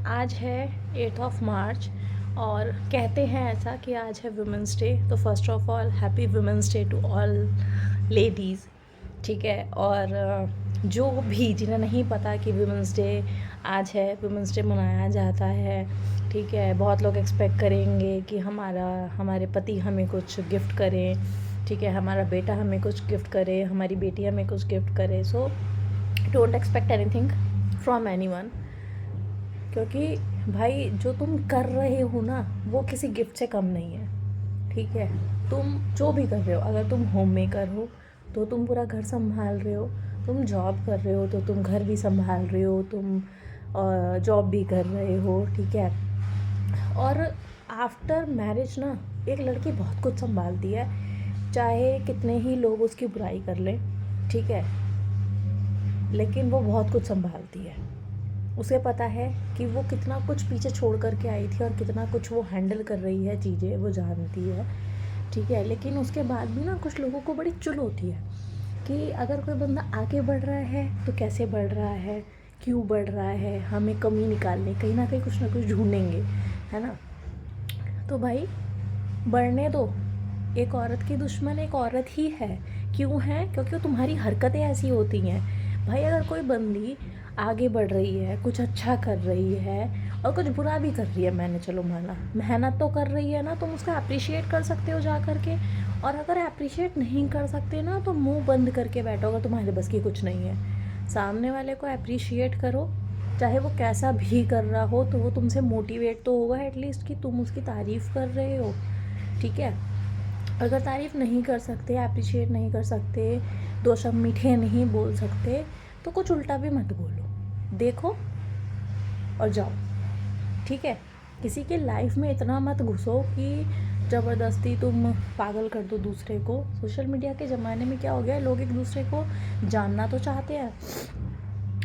आज है 8th of March और कहते हैं ऐसा कि आज है वुमेंस डे। तो first of all happy women's day to all ladies. ठीक है। और जो भी जिन्हें नहीं पता कि वुमेंस डे आज है, वुमेंस डे मनाया जाता है। ठीक है। बहुत लोग एक्सपेक्ट करेंगे कि हमारे पति हमें कुछ गिफ्ट करें। ठीक है। हमारा बेटा हमें कुछ गिफ्ट करे, हमारी बेटी हमें कुछ गिफ्ट करे। So don't expect anything from anyone, क्योंकि भाई जो तुम कर रहे हो ना वो किसी गिफ्ट से कम नहीं है। ठीक है। तुम जो भी कर रहे हो, अगर तुम होम मेकर हो तो तुम पूरा घर संभाल रहे हो, तुम जॉब कर रहे हो तो तुम घर भी संभाल रहे हो, तुम जॉब भी कर रहे हो। ठीक है। और आफ्टर मैरिज ना एक लड़की बहुत कुछ संभालती है, चाहे कितने ही लोग उसकी बुराई कर लें। ठीक है। लेकिन वो बहुत कुछ संभालती है। उसे पता है कि वो कितना कुछ पीछे छोड़ कर के आई थी और कितना कुछ वो हैंडल कर रही है, चीज़ें वो जानती है। ठीक है। लेकिन उसके बाद भी ना कुछ लोगों को बड़ी चुल होती है कि अगर कोई बंदा आगे बढ़ रहा है तो कैसे बढ़ रहा है, क्यों बढ़ रहा है, हमें कमी निकालनी, कहीं ना कहीं कुछ ना कुछ ढूंढेंगे, है ना। तो भाई बढ़ने दो। एक औरत की दुश्मन एक औरत ही है। क्यों है? क्योंकि तुम्हारी हरकतें ऐसी होती हैं। भाई अगर कोई बंदी आगे बढ़ रही है, कुछ अच्छा कर रही है और कुछ बुरा भी कर रही है, मैंने चलो माना, मेहनत तो कर रही है ना, तुम उसका अप्रिशिएट कर सकते हो जा कर के। और अगर अप्रिशिएट नहीं कर सकते ना तो मुंह बंद करके बैठोगे, तुम्हारे बस की कुछ नहीं है। सामने वाले को अप्रिशिएट करो, चाहे वो कैसा भी कर रहा हो, तो वो तुमसे मोटिवेट तो होगा एटलीस्ट कि तुम उसकी तारीफ़ कर रहे हो। ठीक है। अगर तारीफ़ नहीं कर सकते, अप्रिशिएट नहीं कर सकते, दो शब्द मीठे नहीं बोल सकते, तो कुछ उल्टा भी मत बोलो, देखो और जाओ। ठीक है। किसी के लाइफ में इतना मत घुसो कि ज़बरदस्ती तुम पागल कर दो दूसरे को। सोशल मीडिया के ज़माने में क्या हो गया है, लोग एक दूसरे को जानना तो चाहते हैं,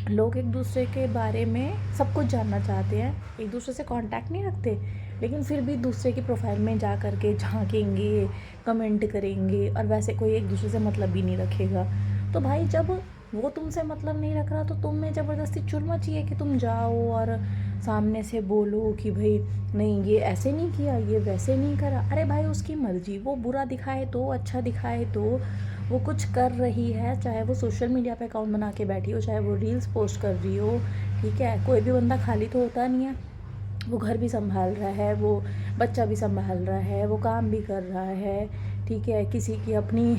लोग एक दूसरे के बारे में सब कुछ जानना चाहते हैं, एक दूसरे से कांटेक्ट नहीं रखते, लेकिन फिर भी दूसरे की प्रोफाइल में जा कर के झांकेंगे, कमेंट करेंगे, और वैसे कोई एक दूसरे से मतलब भी नहीं रखेगा। तो भाई जब वो तुमसे मतलब नहीं रख रहा तो तुम में ज़बरदस्ती चुल मचिए कि तुम जाओ और सामने से बोलो कि भाई नहीं ये ऐसे नहीं किया, ये वैसे नहीं करा। अरे भाई उसकी मर्जी, वो बुरा दिखाए तो, अच्छा दिखाए तो, वो कुछ कर रही है, चाहे वो सोशल मीडिया पे अकाउंट बना के बैठी हो, चाहे वो रील्स पोस्ट कर रही हो। ठीक है। कोई भी बंदा खाली तो होता नहीं है, वो घर भी संभाल रहा है, वो बच्चा भी संभाल रहा है, वो काम भी कर रहा है। ठीक है। किसी की अपनी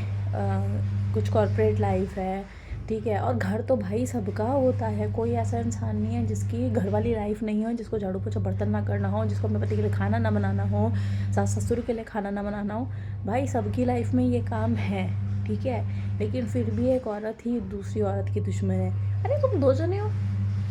कुछ कॉर्पोरेट लाइफ है। ठीक है। और घर तो भाई सबका होता है, कोई ऐसा इंसान नहीं है जिसकी घर वाली लाइफ नहीं हो, जिसको झाड़ू पोछा बर्तन ना करना हो, जिसको अपने पति के लिए खाना ना बनाना हो, सास ससुर के लिए खाना ना बनाना हो। भाई सबकी लाइफ में ये काम है। ठीक है। लेकिन फिर भी एक औरत ही दूसरी औरत की दुश्मन है। अरे तुम दो जने हो,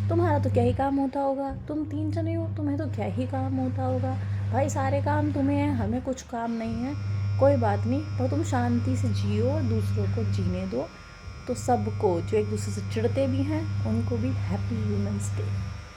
तुम्हारा तो क्या ही काम होता होगा, तुम तीन जने हो, तुम्हें तो क्या ही काम होता होगा। भाई सारे काम तुम्हें हैं, हमें कुछ काम नहीं है, कोई बात नहीं, पर तुम शांति से जियो और दूसरों को जीने दो। तो सबको जो एक दूसरे से चिढ़ते भी हैं उनको भी हैप्पी वुमेंस डे।